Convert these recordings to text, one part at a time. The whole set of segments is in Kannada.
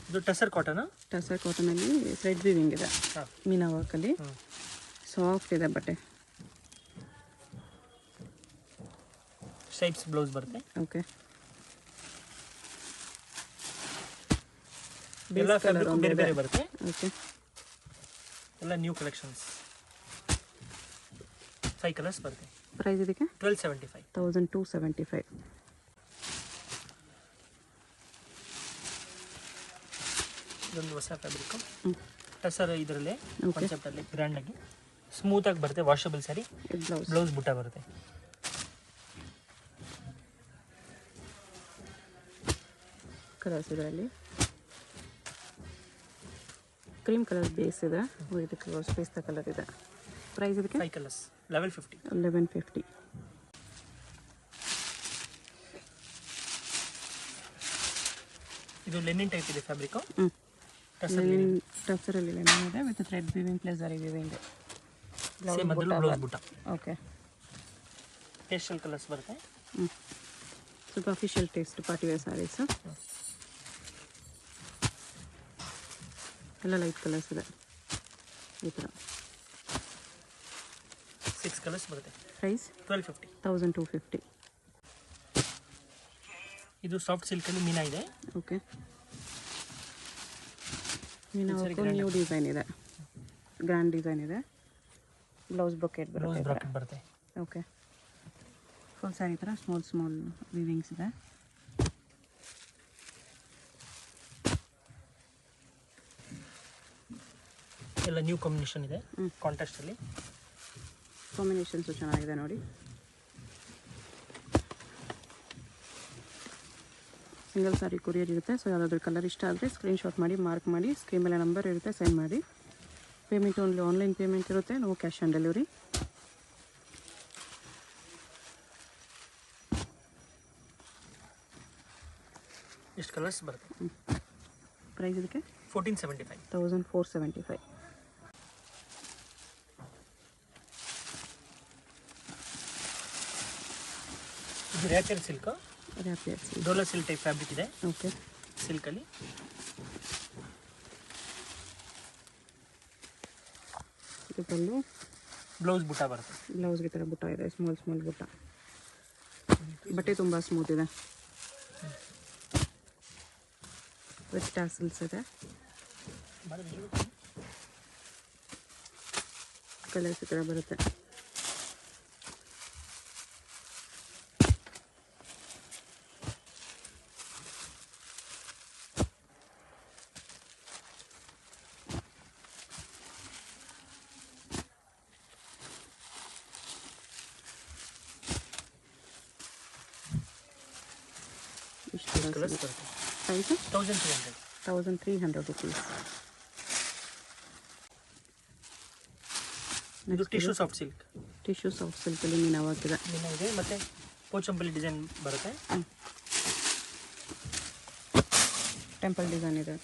ಇದು ಟಸರ್ ಕಾಟನ್. ಟಸರ್ ಕಾಟನಲ್ಲಿ ಥ್ರೆಡ್ ವೀವಿಂಗ್ ಇದೆ, ಮೀನಾ ವರ್ಕಲ್ಲಿ. ಸಾಫ್ಟ್ ಇದೆ ಬಟ್ಟೆ. ಸ್ಟ್ರೈಪ್ಸ್ ಬ್ಲೌಸ್ ಬರುತ್ತೆ. ಓಕೆ, ಎಲ್ಲ ಫ್ಯಾಬ್ರಿಕ್ ಬೇರೆ ಬೇರೆ ಬರುತ್ತೆ. ಓಕೆ, ಎಲ್ಲ ನ್ಯೂ ಕಲೆಕ್ಷನ್ಸ್. 5 ಕಲರ್ಸ್ ಬರುತ್ತೆ. ಪ್ರೈಸ್ ಇದಕ್ಕೆ 1275. 1275. ಇದೊಂದು ಹೊಸ ಫ್ಯಾಬ್ರಿಕ್ ಟಸರ್. ಇದರಲ್ಲಿ ಕಾನ್ಸೆಪ್ಟಲ್ಲಿ ಗ್ರ್ಯಾಂಡಾಗಿ ಸ್ಮೂತಾಗಿ ಬರುತ್ತೆ. ವಾಷಬಲ್ ಸ್ಯಾರಿ. ಬ್ಲೌಸ್ ಬುಟ್ಟ ಬರುತ್ತೆ. ಕಲರ್ಸ್ ಇದರಲ್ಲಿ ಕ್ರೀಮ್ ಕಲರ್ ಬೇಸ್ ಇದೆ, ಇದಕ್ಕೆ ಪೇಸ್ತಾ ಕಲರ್ ಇದೆ. ಪ್ರೈಸ್ ಇದಕ್ಕೆ 5 ಕಲರ್ಸ್ 1150. 1150. ಇದು ಲೆನಿನ್ ಟೈಪ್ ಇದೆ ಫ್ಯಾಬ್ರಿಕ್. ಟಸರಲ್ಲಿ ಲೆನಿನ್ ಇದೆ with thread weaving plus zari weaving. Blouse ಬುಟ್ಟ. ಓಕೆ, ಪೇಸ್ಟಲ್ ಕಲರ್ಸ್ ಬರುತ್ತೆ. ಸ್ವಲ್ಪ official taste party wear sarees. ಎಲ್ಲ ಲೈಟ್ ಕಲರ್ಸ್ ಇದೆ ಈ ಥರ. 6 ಕಲರ್ಸ್ ಬರುತ್ತೆ. ಪ್ರೈಸ್ 1250. 1250. ಇದು ಸಾಫ್ಟ್ ಸಿಲ್ಕಲ್ಲಿ ಮೀನಾ ಇದೆ. ಓಕೆ, ಮೀನಾ ನ್ಯೂ ಡಿಸೈನ್ ಇದೆ, ಗ್ರ್ಯಾಂಡ್ ಡಿಸೈನ್ ಇದೆ. ಬ್ಲೌಸ್ ಬ್ರೊಕೆಟ್ ಬರುತ್ತೆ. ಓಕೆ, ಫುಲ್ ಸ್ಯಾರಿ ಥರ ಸ್ಮಾಲ್ ವೀವಿಂಗ್ಸ್ ಇದೆ. ಎಲ್ಲ ನ್ಯೂ ಕಾಂಬಿನೇಷನ್ ಇದೆ. ಕಾಂಟ್ರಾಸ್ಟಲ್ಲಿ ಕಾಂಬಿನೇಷನ್ಸು ಚೆನ್ನಾಗಿದೆ ನೋಡಿ. ಸಿಂಗಲ್ ಸಾರಿ ಕೊರಿಯರ್ ಇರುತ್ತೆ. ಸೊ ಯಾವುದಾದ್ರೂ ಕಲರ್ ಇಷ್ಟ ಆದರೆ ಸ್ಕ್ರೀನ್ಶಾಟ್ ಮಾಡಿ ಮಾರ್ಕ್ ಮಾಡಿ, ಸ್ಕ್ರೀನ್ ಮೇಲೆ ನಂಬರ್ ಇರುತ್ತೆ, ಸೆಂಡ್ ಮಾಡಿ. ಪೇಮೆಂಟ್ ಓನ್ಲಿ ಆನ್ಲೈನ್ ಪೇಮೆಂಟ್ ಇರುತ್ತೆ, ನೋ ಕ್ಯಾಶ್ ಆನ್ ಡೆಲಿವರಿ. ಎಷ್ಟು ಕಲರ್ಸ್ ಬರುತ್ತೆ. ಪ್ರೈಸ್ ಇದಕ್ಕೆ 1475. 1475. ಇದು rapier silk. Dhola silk type fabric ಇದೆ. ಓಕೆ, ಸಿಲ್ಕಲ್ಲಿ ಇದರಲ್ಲೂ ಬ್ಲೌಸ್ ಬುಟ್ಟ ಬರುತ್ತೆ. ಬ್ಲೌಸ್ಗೆ ಥರ ಬುಟ್ಟ ಇದೆ, ಸ್ಮಾಲ್ ಬುಟ್ಟ. ಬಟ್ಟೆ ತುಂಬ ಸ್ಮೂತ್ ಇದೆ ವಿತ್ ಟ್ಯಾಸಲ್ಸ್ ಇದೆ. ಕಲರ್ಸ್ ಈ ಥರ ಬರುತ್ತೆ. ಕಲರ್ಸ್ ಬರುತ್ತೆ. ಪ್ರೈಸ್ 1300. 1300 rupees. ಇದು tissue soft silk. Tissue soft ಸಿಲ್ಕಲ್ಲಿ ಮೀನಾ ವರ್ಕ್ ಇದೆ. ಮೀನಾ ಇದೆ ಮತ್ತು ಪೋಚಂಪಲ್ಲಿ ಡಿಸೈನ್ ಬರುತ್ತೆ. ಟೆಂಪಲ್ ಡಿಸೈನ್ ಇದೆ.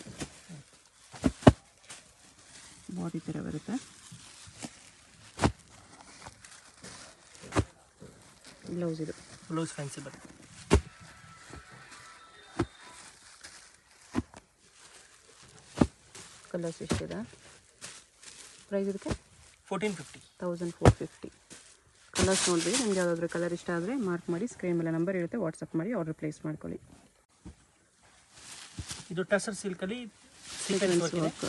ಬಾಡಿ ಥರ ಬರುತ್ತೆ. ಬ್ಲೌಸ್ ಇದು. ಬ್ಲೌಸ್ ಫ್ಯಾನ್ಸಿ ಬರುತ್ತೆ. ಕಲರ್ಸ್ ಎಷ್ಟಿದೆ. ಪ್ರೈಸ್ ಇದಕ್ಕೆ 1450. 1450. ಕಲರ್ಸ್ ನೋಡಿರಿ, ನಿಮ್ಗೆ ಯಾವುದಾದ್ರೂ ಕಲರ್ ಇಷ್ಟ ಆದರೆ ಮಾರ್ಕ್ ಮಾಡಿ, ಸ್ಕ್ರೀನ್ ಮೇಲೆ ನಂಬರ್ ಇರುತ್ತೆ, ವಾಟ್ಸಪ್ ಮಾಡಿ ಆರ್ಡರ್ ಪ್ಲೇಸ್ ಮಾಡ್ಕೊಳ್ಳಿ. ಇದು ಟಸರ್ ಸಿಲ್ಕಲ್ಲಿ ಸೀಕ್ವೆನ್ಸ್ ವರ್ಕ್.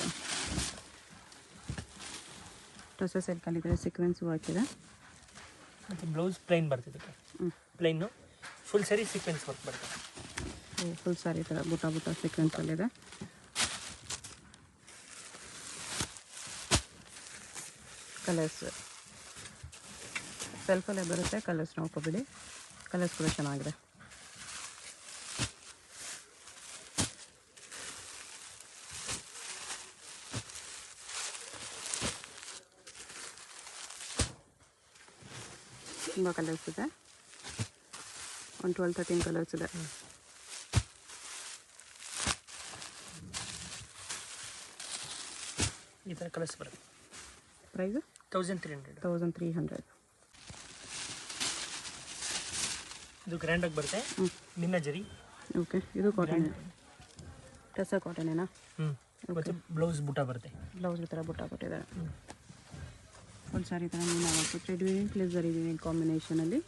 ಟಸರ್ ಸಿಲ್ಕಲ್ಲಿ ಇದೆ, ಸೀಕ್ವೆನ್ಸ್ ವರ್ಕ್ ಇದೆ. ಮತ್ತು ಬ್ಲೌಸ್ ಪ್ಲೈನ್ ಬರ್ತಿದೆ. Plain full sari sequence work ಬರ್ತದೆ. ಫುಲ್ ಸ್ಯಾರಿ ಥರ ಬುಟ್ಟ ಸೀಕ್ವೆನ್ಸಲ್ಲಿದೆ. ಕಲರ್ಸ್ ಸೆಲ್ಫಲ್ಲೇ ಬರುತ್ತೆ. ಕಲರ್ಸ್ ನೋಡ್ಕೊಬಿಡಿ, ಕಲರ್ಸ್ ಕೂಡ ಚೆನ್ನಾಗಿದೆ. ತುಂಬ ಕಲರ್ಸ್ ಇದೆ, ಒಂದು 12-13 ಕಲರ್ಸ್ ಇದೆ. ಈ ಥರ ಕಲರ್ಸ್ ಬರುತ್ತೆ. ಪ್ರೈಸ್ 1300. 1300. ಇದು ಗ್ರ್ಯಾಂಡಾಗಿ ಬರುತ್ತೆ. ಮಿನ್ನ ಜರಿ. ಓಕೆ, ಇದು ಕಾಟನ್. ಟಸರ್ ಕಾಟನೇನಾ? ಮತ್ತು ಬ್ಲೌಸ್ ಬುಟ್ಟ ಬರುತ್ತೆ. ಬ್ಲೌಸ್ ಈ ಥರ ಬುಟ್ಟ ಕೊಟ್ಟಿದ್ದಾರೆ. ಒಂದು ಸಾರಿ ಈ ಥರ ಮೀನು ಆಗುತ್ತೆ. Thread weaving plus zari weaving ಕಾಂಬಿನೇಷನಲ್ಲಿ.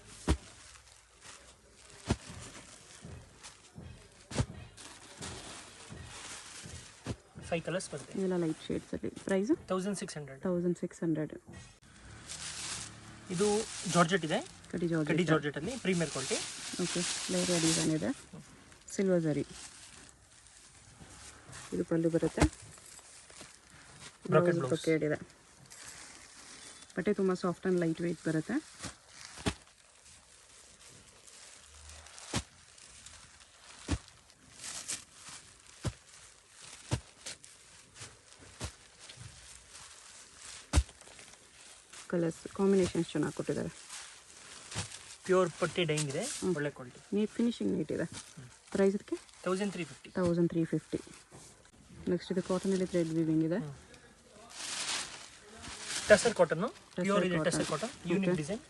Five colours ಬರುತ್ತೆ. ಇವೆಲ್ಲ ಲೈಟ್ ಶೇಡ್ಸಲ್ಲಿ. ಪ್ರೈಸು 1600. 1600. ಇದು ಜಾರ್ಜೆಟ್ ಇದೆ, ಕಡಿ ಜಾರ್ಜೆಟಲ್ಲಿ premier quality. Okay, layer design ಇದೆ, ಸಿಲ್ವರ್ ಜರಿ. ಇದು ಪಲ್ಲು ಬರುತ್ತೆ, ಬ್ಲೌಸ್ ಬ್ರೊಕೇಡ್ ಇದೆ. ಬಟ್ಟೆ ತುಂಬ ಸಾಫ್ಟ್ ಆ್ಯಂಡ್ ಲೈಟ್ ವೆಯ್ಟ್ ಬರುತ್ತೆ. ಕಲರ್ಸ್ ಕಾಂಬಿನೇಷನ್ಸ್ ಚೆನ್ನಾಗಿ ಕೊಟ್ಟಿದ್ದಾರೆ. ಪ್ಯೂರ್ ಪಟ್ಟಿ ಡೈಯಿಂಗ್ ಇದೆ, ಒಳ್ಳೆ ಕ್ವಾಲಿಟಿ. ನೀಟ್ ಫಿನಿಶಿಂಗ್ ನೀಟ್ ಇದೆ. ಪ್ರೈಸ್ ಇದಕ್ಕೆ 1350. 1350. ನೆಕ್ಸ್ಟ್ ಇದು ಕಾಟನಲ್ಲಿ ಥ್ರೆಡ್ ವೀವಿಂಗ್ ಇದೆ. ಟಸರ್ ಕಾಟನ್, ಪ್ಯೂರ್ ಇದೆ tussar cotton, unique design.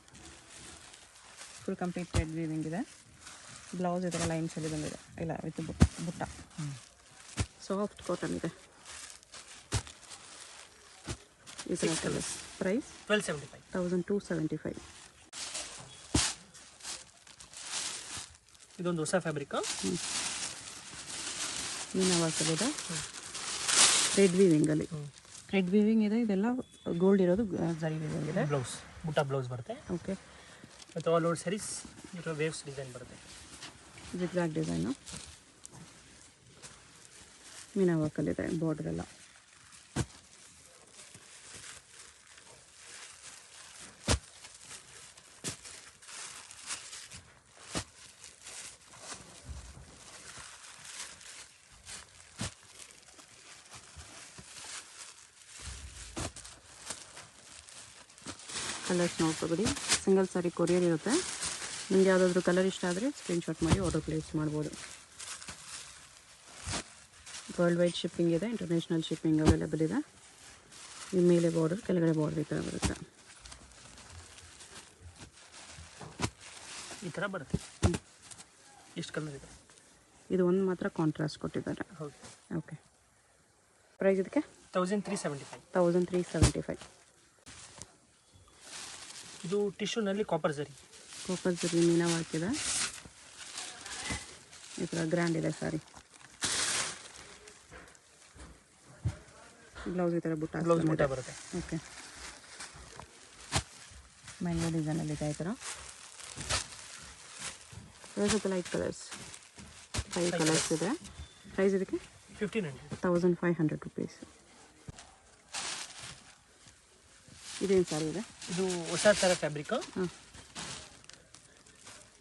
Full complete thread weaving ಇದೆ. ಬ್ಲೌಸ್ ಈ ಥರ ಲೈನ್ಸಲ್ಲಿ ಬಂದಿದೆ, ಇಲ್ಲ ವಿತ್ ಬುಟ್ಟ. ಸಾಫ್ಟ್ ಕಾಟನ್ ಇದೆ. ಈ ಥರ ಕಲರ್ಸ್. ಪ್ರೈಸ್ 1275. 1275. ಇದೊಂದು ಹೊಸ ಫ್ಯಾಬ್ರಿಕ್. ಮೀನಾ ವರ್ಕಲ್ಲಿದೆ, ಥ್ರೆಡ್ ವೀವಿಂಗಲ್ಲಿ. ಥ್ರೆಡ್ ವೀವಿಂಗ್ ಇದೆ, ಇದೆಲ್ಲ ಗೋಲ್ಡ್ ಇರೋದು ಜರಿ ವೀವಿಂಗ್ ಇದೆ. ಬ್ಲೌಸ್ ಬುಟ್ಟ ಬ್ಲೌಸ್ ಬರುತ್ತೆ. ಓಕೆ, ಮತ್ತು all over sarees waves design ಬರುತ್ತೆ. Zigzag design. ಮೀನಾ ವರ್ಕಲ್ಲಿದೆ, ಬಾರ್ಡರ್ ಎಲ್ಲ. ಕಲರ್ಸ್ ನೋಡ್ಕೊಬಿಡಿ. ಸಿಂಗಲ್ ಸಾರಿ ಕೊರಿಯರ್ ಇರುತ್ತೆ. ನಿಮಗೆ ಯಾವುದಾದ್ರೂ ಕಲರ್ ಇಷ್ಟ ಆದರೆ ಸ್ಕ್ರೀನ್ಶಾಟ್ ಮಾಡಿ ಆರ್ಡರ್ ಪ್ಲೇಸ್ ಮಾಡ್ಬೋದು. ವರ್ಲ್ಡ್ ವೈಡ್ ಶಿಪ್ಪಿಂಗ್ ಇದೆ, ಇಂಟರ್ನ್ಯಾಷನಲ್ ಶಿಪ್ಪಿಂಗ್ ಅವೈಲೇಬಲ್ ಇದೆ. ಈ ಮೇಲೆ ಬಾರ್ಡರ್, ಕೆಳಗಡೆ ಬಾರ್ಡರ್ ಈ ಥರ ಬರುತ್ತೆ. ಈ ಥರ ಬರುತ್ತೆ. ಎಷ್ಟು ಕಲರ್ ಇದೆ? ಇದು ಒಂದು ಮಾತ್ರ ಕಾಂಟ್ರಾಸ್ಟ್ ಕೊಟ್ಟಿದ್ದಾರೆ. ಹೌದು. ಓಕೆ, ಪ್ರೈಸ್ ಇದಕ್ಕೆ 1375. 1375. ಇದು ಟಿಶ್ಯೂನಲ್ಲಿ ಕಾಪರ್ ಜರಿ. ಕಾಪರ್ ಜರಿ ಮೀನಾ ವರ್ಕ್ ಇದೆ. ಈ ಥರ ಗ್ರ್ಯಾಂಡ್ ಇದೆ ಸಾರಿ. ಬ್ಲೌಸ್ ಈ ಥರ ಬ್ಲೌಸ್ ಬುಟ್ಟ ಬರುತ್ತೆ. ಓಕೆ, ಮ್ಯಾಂಗೋ ಡಿಸೈನಲ್ಲಿದೆ ಈ ಥರ. ಸ್ವಲ್ಪ ಲೈಟ್ ಕಲರ್ಸ್, 5 ಕಲರ್ಸ್ ಇದೆ. ಪ್ರೈಸ್ ಇದಕ್ಕೆ 1500. 1500 ರುಪೀಸ್. ಇದೇನು ಸಾರಿ ಇದೆ? ಇದು ಹೊಸ ಥರ ಫ್ಯಾಬ್ರಿಕ್. ಹಾಂ,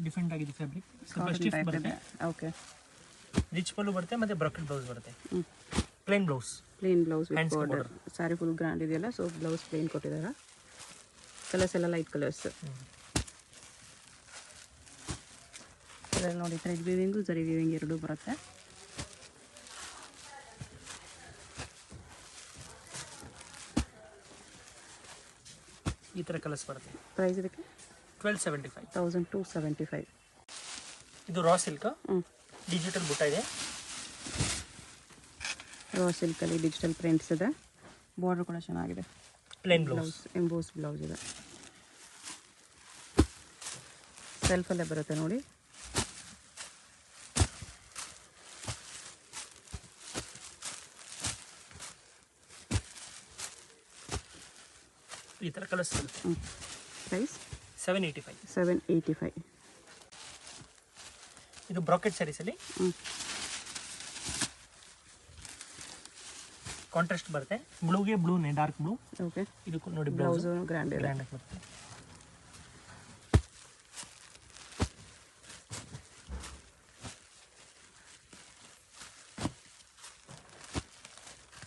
ಡಿಫ್ರೆಂಟ್ ಆಗಿದೆ ಫ್ಯಾಬ್ರಿಕ್. ಸ್ವಲ್ಪ ಸ್ಟಿಫ್ ಬರುತ್ತೆ. ಓಕೆ, ರಿಚ್ ಪಲ್ಲು ಬರುತ್ತೆ ಮತ್ತು ಬ್ರಾಕೆಟ್ ಬ್ಲೌಸ್ ಬರುತ್ತೆ. Plain blouse. Plain blouse with border. Sorry full grand ಇದೆಯಲ್ಲ, ಸೊ ಬ್ಲೌಸ್ ಪ್ಲೇನ್ ಕೊಟ್ಟಿದ್ದಾರೆ. ಕಲರ್ಸ್ ಎಲ್ಲ ಲೈಟ್ ಕಲರ್ಸ್. ಇದರಲ್ಲಿ ನೋಡಿ ಥ್ರೆಡ್ ವೀವಿಂಗು ಜರಿ ವೀವಿಂಗ್ ಎರಡೂ ಬರುತ್ತೆ. ಈ ಥರ ಕಲರ್ಸ್ ಬರುತ್ತೆ. ಪ್ರೈಸ್ ಇದಕ್ಕೆ 1275. 1275. ಇದು ರಾ ಸಿಲ್ಕ್, ಡಿಜಿಟಲ್ ಬುಟ್ಟ ಇದೆ. ರಾ ಸಿಲ್ಕಲ್ಲಿ ಡಿಜಿಟಲ್ ಪ್ರಿಂಟ್ಸ್ ಇದೆ. ಬಾರ್ಡರ್ ಕೂಡ ಚೆನ್ನಾಗಿದೆ. ಪ್ಲೇನ್ ಬ್ಲೌಸ್, ಎಂಬೋಸ್ ಬ್ಲೌಸ್ ಇದೆ. ಸೆಲ್ಫಲ್ಲೇ ಬರುತ್ತೆ ನೋಡಿ. ಈ ಥರ ಕಲರ್ಸ್ ಬರುತ್ತೆ. ಪ್ರೈಸ್ 785. 785. ಇದು ಬ್ರಾಕೆಟ್ ಸ್ಯಾರೀಸಲ್ಲಿ ಕಾಂಟ್ರಾಸ್ಟ್ ಬರುತ್ತೆ. ಬ್ಲೂಗೆ ಬ್ಲೂನೇ, ಡಾರ್ಕ್ ಬ್ಲೂ. ಓಕೆ, ಇದು ನೋಡಿ ಬ್ಲೌಸ್ ಗ್ರ್ಯಾಂಡ್ ಇದೆ. ಗ್ರ್ಯಾಂಡ್ ಆಗಿ ಬರುತ್ತೆ.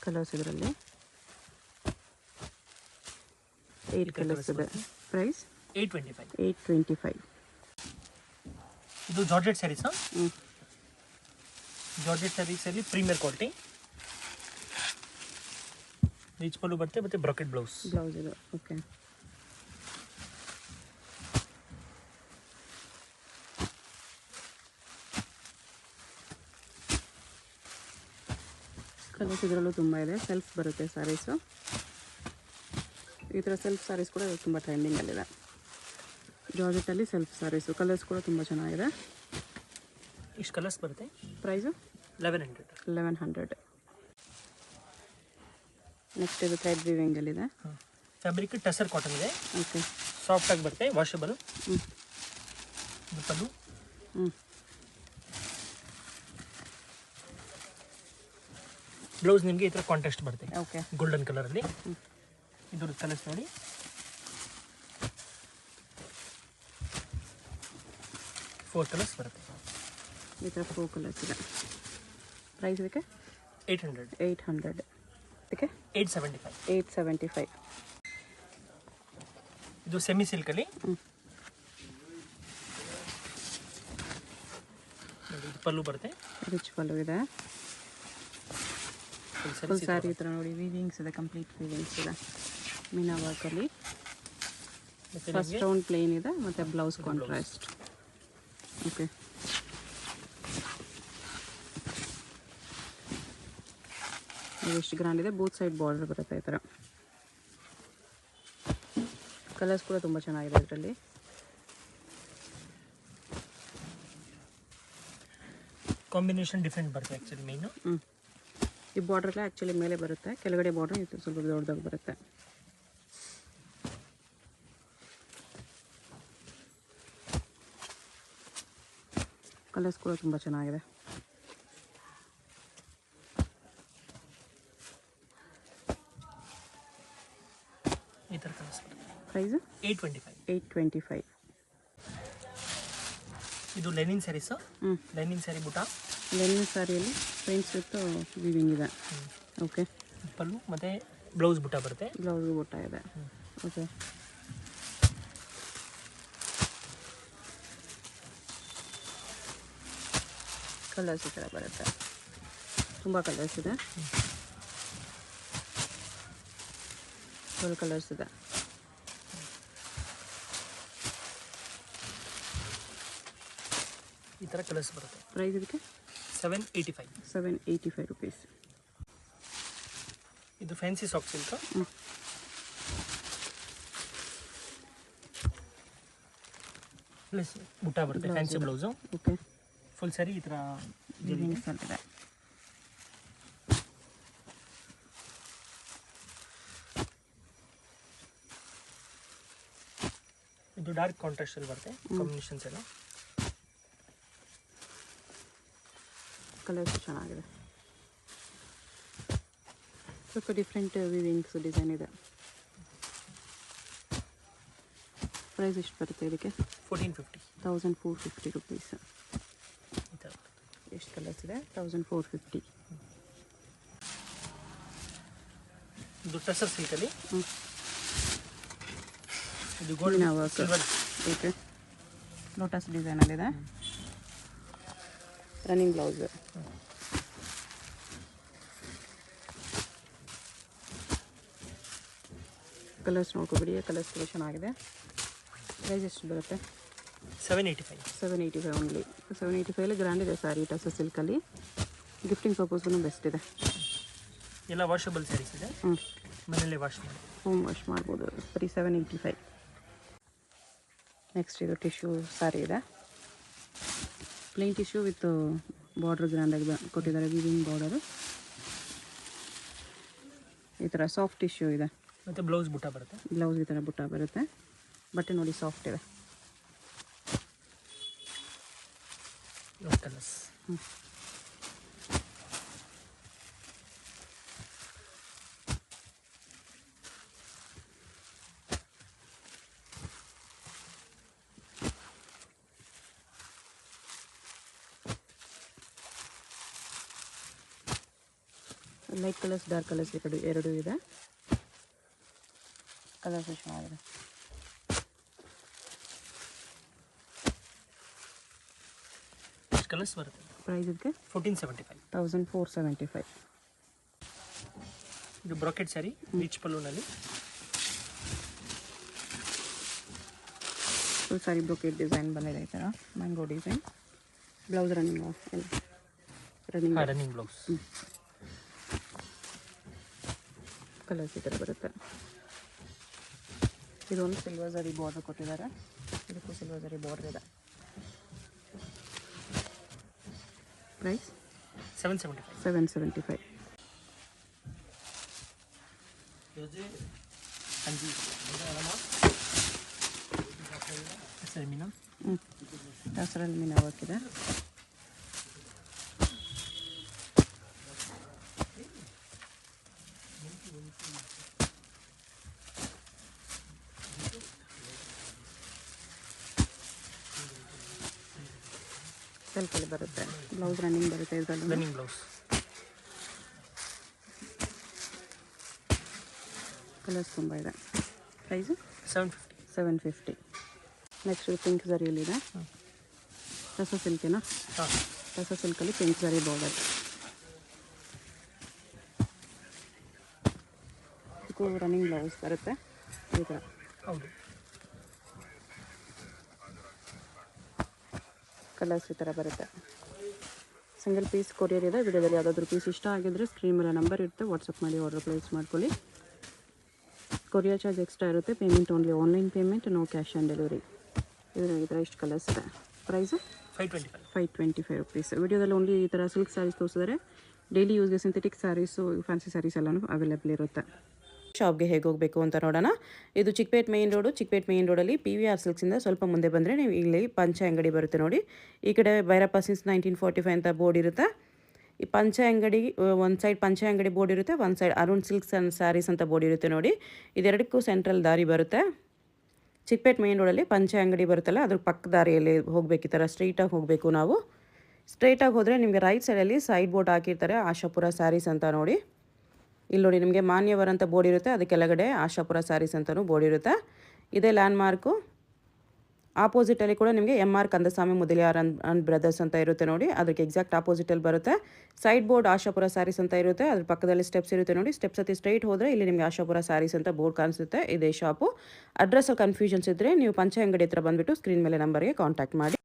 ಕಲರ್ಸ್ ಇದರಲ್ಲಿ 8 ಕಲರ್ಸ್ ಇದೆ. ಪ್ರೈಸ್ 825. 825. ಇದು ಜಾರ್ಜೆಟ್ ಸ್ಯಾರೀಸ್. ಜಾರ್ಜೆಟ್ ಸ್ಯಾರೀಸಲ್ಲಿ ಪ್ರೀಮಿಯರ್ ಕ್ವಾಲಿಟಿ. ರಿಚ್ ಪಲ್ಲು ಬರುತ್ತೆ ಮತ್ತು ಬ್ರಾಕೆಟ್ ಬ್ಲೌಸ್. ಬ್ಲೌಸ್ ಇದು. ಓಕೆ, ಕಲರ್ಸ್ ಇದರಲ್ಲೂ ತುಂಬ ಇದೆ. ಸೆಲ್ಫ್ ಬರುತ್ತೆ ಸ್ಯಾರೀಸು. ಈ ಥರ ಸೆಲ್ಫ್ ಸ್ಯಾರೀಸ್ ಕೂಡ ತುಂಬ ಟ್ರೆಂಡಿಂಗಲ್ಲಿದೆ. ಜಾರ್ಜೆಟಲ್ಲಿ ಸೆಲ್ಫ್ ಸ್ಯಾರೀಸು. ಕಲರ್ಸ್ ಕೂಡ ತುಂಬ ಚೆನ್ನಾಗಿದೆ. ಇಷ್ಟು ಕಲರ್ಸ್ ಬರುತ್ತೆ. ಪ್ರೈಸು 1100. ನೆಕ್ಸ್ಟ್ ಇದು ಥ್ರೆಡ್ ವೀವಿಂಗಲ್ಲಿದೆ. ಫ್ಯಾಬ್ರಿಕ್ ಟಸರ್ ಕಾಟನ್ ಇದೆ. ಓಕೆ. ಸಾಫ್ಟಾಗಿ ಬರುತ್ತೆ, ವಾಷಬಲ್. ಪಲ್ಲು. ಬ್ಲೌಸ್ ನಿಮಗೆ ಈ ಥರ ಕಾಂಟ್ರಾಸ್ಟ್ ಬರುತ್ತೆ. ಓಕೆ. ಗೋಲ್ಡನ್ ಕಲರಲ್ಲಿ. ಇದ್ರ ಕಲರ್ಸ್ ನೋಡಿ. ಫೋರ್ ಕಲರ್ಸ್ ಬರುತ್ತೆ. ಈ ಥರ 4 ಕಲರ್ಸ್ ಇದೆ. ಪ್ರೈಸ್ ಇದಕ್ಕೆ 800. ಇದಕ್ಕೆ 875. ಇದು ಸೆಮಿ ಸಿಲ್ಕಲ್ಲಿ. ಇದು ಪಲ್ಲು ಬರುತ್ತೆ. ರಿಚ್ ಪಲ್ಲು ಇದೆ. ಫುಲ್ ಸ್ಯಾರಿ ಈ ಥರ ನೋಡಿ ವೀವಿಂಗ್ಸ್ ಇದೆ. ಕಂಪ್ಲೀಟ್ ವೀವಿಂಗ್ಸ್ ಇದೆ. ಮೀನಾ ವರ್ಕಲ್ಲಿ. ಫಸ್ಟ್ ರೌಂಡ್ ಪ್ಲೇನ್ ಇದೆ ಮತ್ತು ಬ್ಲೌಸ್ ಕಾಂಟ್ರಾಸ್ಟ್. ಓಕೆ. ಎಷ್ಟು ಗ್ರ್ಯಾಂಡ್ ಇದೆ. ಬೋತ್ ಸೈಡ್ ಬಾರ್ಡರ್ ಬರುತ್ತೆ ಈ ಥರ. ಕಲರ್ಸ್ ಕೂಡ ತುಂಬ ಚೆನ್ನಾಗಿದೆ ಇದರಲ್ಲಿ. ಕಾಂಬಿನೇಷನ್ ಡಿಫ್ರೆಂಟ್ ಬರುತ್ತೆ ಆ್ಯಕ್ಚುಲಿ ಮೀನು. ಈ ಬಾರ್ಡ್ರೆಲ್ಲ ಆ್ಯಕ್ಚುಲಿ ಮೇಲೆ ಬರುತ್ತೆ, ಕೆಳಗಡೆ ಬಾರ್ಡ್ರ್ ಇದು ಸ್ವಲ್ಪ ದೊಡ್ಡದಾಗಿ ಬರುತ್ತೆ. ಕಲರ್ಸ್ ಕೂಡ ತುಂಬ ಚೆನ್ನಾಗಿದೆ. ಈ ಥರ ಕಲರ್ಸ್ ಬರುತ್ತೆ. ಪ್ರೈಸ್ 825. ಇದು ಲೆನಿನ್ ಸ್ಯಾರೀಸ್. ಲೆನಿನ್ ಸ್ಯಾರಿ ಬುಟ್ಟ. ಲೆನಿನ್ ಸ್ಯಾರಿಯಲ್ಲಿ ಪ್ರಿಂಟ್ಸ್ ವಿತ್ ವೀವಿಂಗ್ ಇದೆ. ಓಕೆ. ಪಲ್ಲು ಮತ್ತು ಬ್ಲೌಸ್ ಬುಟ್ಟ ಬರುತ್ತೆ. ಬ್ಲೌಸ್ ಬುಟ್ಟ ಇದೆ. ಓಕೆ. ಕಲರ್ಸ್ ಈ ಥರ ಬರುತ್ತೆ. ತುಂಬ ಕಲರ್ಸ್ ಇದೆ. 12 ಕಲರ್ಸ್ ಇದೆ. ಈ ಥರ ಕಲರ್ಸ್ ಬರುತ್ತೆ. ಪ್ರೈಸ್ ಇದಕ್ಕೆ 785 ರುಪೀಸ್. ಇದು ಫ್ಯಾನ್ಸಿ ಸಾಫ್ಟ್ ಸಿಲ್ಕ್. ಪ್ಲಸ್ ಬುಟ್ಟ ಬರುತ್ತೆ. Fancy blouse. Okay. Full sari ಈ ಥರ ವೀವಿಂಗ್ಸ್ ಇದೆ. ಇದು ಡಾರ್ಕ್ ಕಾಂಟ್ರಾಸ್ಟಲ್ಲಿ ಬರುತ್ತೆ. ಕಾಂಬಿನೇಷನ್ಸ್ ಎಲ್ಲ. ಕಲರ್ಸ್ ಚೆನ್ನಾಗಿದೆ. ಸ್ವಲ್ಪ ಡಿಫ್ರೆಂಟ್ ವಿವಿಂಗ್ಸ್ ಡಿಸೈನ್ ಇದೆ. ಪ್ರೈಸ್ ಎಷ್ಟು ಬರುತ್ತೆ ಇದಕ್ಕೆ? 1450 ರುಪೀಸ್. ಎಷ್ಟು ಕಲರ್ಸ್ ಇದೆ? 1450. ಇದು ಟಸರ್ ಸಿಲ್ಕಲ್ಲಿ. ಇದು ಗೋಲ್ಡ್ ಸಿಲ್ವರ್. ಓಕೆ. ಲೋಟಸ್ ಡಿಸೈನಲ್ಲಿದೆ. Running blouse. ಕಲರ್ಸ್ ನೋಡ್ಕೊಬಿಡಿ. ಕಲರ್ಸ್ ಕೂಡ ಚೆನ್ನಾಗಿದೆ. ಪ್ರೈಸ್ ಎಷ್ಟು ಬರುತ್ತೆ? 785 ಓನ್ಲಿ. 785 ಗ್ರ್ಯಾಂಡ್ ಇದೆ ಸ್ಯಾರಿ. ಟಸರ್ ಸಿಲ್ಕಲ್ಲಿ ಗಿಫ್ಟಿಂಗ್ ಪರ್ಪಸ್ಗೂ ಬೆಸ್ಟ್ ಇದೆ. ಎಲ್ಲ ವಾಷಬಲ್ ಸ್ಯಾರೀಸ್ ಇದೆ. ಮನೆಯಲ್ಲೇ ವಾಶ್ ಮಾಡಿ ಹೋಮ್ ವಾಶ್ ಮಾಡ್ಬೋದು. ಬರೀ 785. ನೆಕ್ಸ್ಟ್ ಇದು ಟಿಶ್ಯೂ ಸ್ಯಾರಿ ಇದೆ. ಪ್ಲೇನ್ ಟಿಶ್ಯೂ ವಿತ್ ಬಾರ್ಡರ್ ಗ್ರ್ಯಾಂಡಾಗಿ ಕೊಟ್ಟಿದ್ದಾರೆ. Weaving border. ಈ ಥರ ಸಾಫ್ಟ್ ಟಿಶ್ಯೂ ಇದೆ. ಮತ್ತು ಬ್ಲೌಸ್ ಬುಟ್ಟ ಬರುತ್ತೆ. ಬ್ಲೌಸ್ ಈ ಥರ ಬುಟ್ಟ ಬರುತ್ತೆ. ಬಟ್ಟೆ ನೋಡಿ ಸಾಫ್ಟ್ ಇದೆ. Colours. Light colours, dark colours ಎರಡೂ ಇದೆ. ಕಲರ್ಸ್ ಚೆನ್ನಾಗಿದೆ. ಕಲರ್ಸ್ ಬರುತ್ತೆ. ಪ್ರೈಸ್ ಇದಕ್ಕೆ 1475. ಇದು ಬ್ರಾಕೆಟ್ ಸ್ಯಾರಿ ರಿಚ್ ಪಲ್ಲುನಲ್ಲಿ. ಫುಲ್ ಸ್ಯಾರಿ ಬ್ರೊಕೆಟ್ ಡಿಸೈನ್ ಬಂದಿದೆ. ಈ ಥರ mango design. Blouse running running blouse. Colours ಈ ಥರ ಬರುತ್ತೆ. ಇದೊಂದು ಸಿಲ್ವರ್ ಜರಿ ಬಾರ್ಡರ್ ಕೊಟ್ಟಿದ್ದಾರೆ, ಇದಕ್ಕೂ ಸಿಲ್ವರ್ ಜರಿ ಬಾರ್ಡರ್ ಇದೆ. ಪ್ರೈಸ್ 775. ದಸರಲ್ಲಿ ಮೀನು ವರ್ಕ್ ಇದೆ. ಸೆಲ್ಫಲ್ಲಿ ಬರುತ್ತೆ. ಬ್ಲೌಸ್ ರನ್ನಿಂಗ್ ಬರುತ್ತೆ ಇದರಲ್ಲಿ. Running blouse. ಕಲರ್ಸ್ ತುಂಬ ಇದೆ. ಪ್ರೈಸು 750. ನೆಕ್ಸ್ಟ್ ಪಿಂಕ್ ಝರಿಯಲ್ಲಿದೆ. ಟಸ ಸಿಲ್ಕೇನಾ? ಟಸ ಸಿಲ್ಕಲ್ಲಿ ಪಿಂಕ್ ಝರಿ ಬಾರ್ಡರ್. ಇದಕ್ಕೂ ರನ್ನಿಂಗ್ ಬ್ಲೌಸ್ ಬರುತ್ತೆ ಈ ಥರ. ಹೌದು. ಕಲರ್ಸ್ ಈ ಥರ ಬರುತ್ತೆ. ಸಿಂಗಲ್ ಪೀಸ್ ಕೊರಿಯರ್ ಇದೆ. ವಿಡಿಯೋದಲ್ಲಿ ಯಾವುದಾದ್ರೂ ಪೀಸ್ ಇಷ್ಟ ಆಗಿದ್ದರೆ ಸ್ಕ್ರೀನ್ ಮೇಲೆ ನಂಬರ್ ಇರುತ್ತೆ, ವಾಟ್ಸಪ್ ಮಾಡಿ ಆರ್ಡರ್ ಪ್ಲೇಸ್ ಮಾಡ್ಕೊಳ್ಳಿ. ಕೊರಿಯರ್ ಚಾರ್ಜ್ ಎಕ್ಸ್ಟ್ರಾ ಇರುತ್ತೆ. Payment only online payment, no cash on delivery. ಈ ಥರ ಇಷ್ಟು ಕಲರ್ಸ್ ಇದೆ. Price 525 rupees. ವಿಡಿಯೋದಲ್ಲಿ ಓನ್ಲಿ ಈ ಥರ ಸಿಲ್ಕ್ ಸ್ಯಾರೀಸ್ ತೋರಿಸಿದರೆ ಡೈಲಿ ಯೂಸ್ಗೆ ಸಿಂಥೆಟಿಕ್ ಸ್ಯಾರೀಸು, ಫ್ಯಾನ್ಸಿ ಸ್ಯಾರೀಸ್ ಎಲ್ಲನೂ ಅವೈಲೇಬಲ್ ಇರುತ್ತೆ. ಶಾಪ್ಗೆ ಹೇಗೆ ಹೋಗಬೇಕು ಅಂತ ನೋಡೋಣ. ಇದು Chickpet main road. Chickpet main ರೋಡಲ್ಲಿ PVR ಸಿಲ್ಕ್ಸಿಂದ ಸ್ವಲ್ಪ ಮುಂದೆ ಬಂದರೆ ನೀವು ಇಲ್ಲಿ ಪಂಚೆ ಅಂಗಡಿ ಬರುತ್ತೆ ನೋಡಿ. ಈ ಕಡೆ ಭೈರಪ್ಪ ಸಿನ್ಸ್ 1945 ಅಂತ ಬೋರ್ಡ್ ಇರುತ್ತೆ. ಈ ಪಂಚೆ ಅಂಗಡಿ ಒಂದು ಸೈಡ್ ಪಂಚೆ ಅಂಗಡಿ ಬೋರ್ಡ್ ಇರುತ್ತೆ, ಒಂದು side Arun silks and sarees ಅಂತ ಬೋರ್ಡ್ ಇರುತ್ತೆ ನೋಡಿ. ಇದೆರಡಕ್ಕೂ ಸೆಂಟ್ರಲ್ ದಾರಿ ಬರುತ್ತೆ. ಚಿಕ್ಕಪೇಟೆ ಮೇನ್ ರೋಡಲ್ಲಿ ಪಂಚೆ ಅಂಗಡಿ ಬರುತ್ತಲ್ಲ, ಅದ್ರ ಪಕ್ಕ ದಾರಿಯಲ್ಲಿ ಹೋಗಬೇಕು. ಈ ಥರ ಸ್ಟ್ರೈಟಾಗಿ ಹೋಗಬೇಕು ನಾವು. ಸ್ಟ್ರೈಟಾಗಿ ಹೋದರೆ ನಿಮಗೆ ರೈಟ್ ಸೈಡಲ್ಲಿ ಸೈಡ್ ಬೋರ್ಡ್ ಹಾಕಿರ್ತಾರೆ, ಆಶಾಪುರ ಸ್ಯಾರೀಸ್ ಅಂತ ನೋಡಿ. ಇಲ್ಲಿ ನೋಡಿ ನಿಮಗೆ ಮಾನ್ಯವರ್ ಅಂತ ಬೋರ್ಡ್ ಇರುತ್ತೆ, ಅದು ಕೆಳಗಡೆ ಆಶಾಪುರ ಸ್ಯಾರೀಸ್ ಅಂತಲೂ ಬೋರ್ಡ್ ಇರುತ್ತೆ. ಇದೇ ಲ್ಯಾಂಡ್ ಮಾರ್ಕು. ಆಪೋಸಿಟಲ್ಲಿ ಕೂಡ ನಿಮಗೆ MR Kandaswamy Mudaliar and brothers ಅಂತ ಇರುತ್ತೆ ನೋಡಿ, ಅದಕ್ಕೆ ಎಕ್ಸಾಕ್ಟ್ ಆಪೋಸಿಟಲ್ಲಿ ಬರುತ್ತೆ. ಸೈಡ್ ಬೋರ್ಡ್ ಆಶಾಪುರ ಸ್ಯಾರೀಸ್ ಅಂತ ಇರುತ್ತೆ, ಅದ್ರ ಪಕ್ಕದಲ್ಲಿ ಸ್ಟೆಪ್ಸ್ ಇರುತ್ತೆ ನೋಡಿ. ಸ್ಟೆಪ್ಸ್ ಹತ್ತಿ ಸ್ಟ್ರೈಟ್ ಹೋದರೆ ಇಲ್ಲಿ ನಿಮಗೆ ಆಶಾಪುರ ಸ್ಯಾರೀಸ್ ಅಂತ ಬೋರ್ಡ್ ಕಾಣಿಸುತ್ತೆ. ಇದೇ ಶಾಪು. ಅಡ್ರೆಸ್ಸಲ್ಲಿ ಕನ್ಫ್ಯೂಷನ್ಸ್ ಇದ್ದರೆ ನೀವು ಪಂಚೆ ಅಂಗಡಿ ಹತ್ರ ಬಂದುಬಿಟ್ಟು ಸ್ಕ್ರೀನ್ ಮೇಲೆ ನಂಬರ್ಗೆ ಕಾಂಟ್ಯಾಕ್ಟ್ ಮಾಡಿ.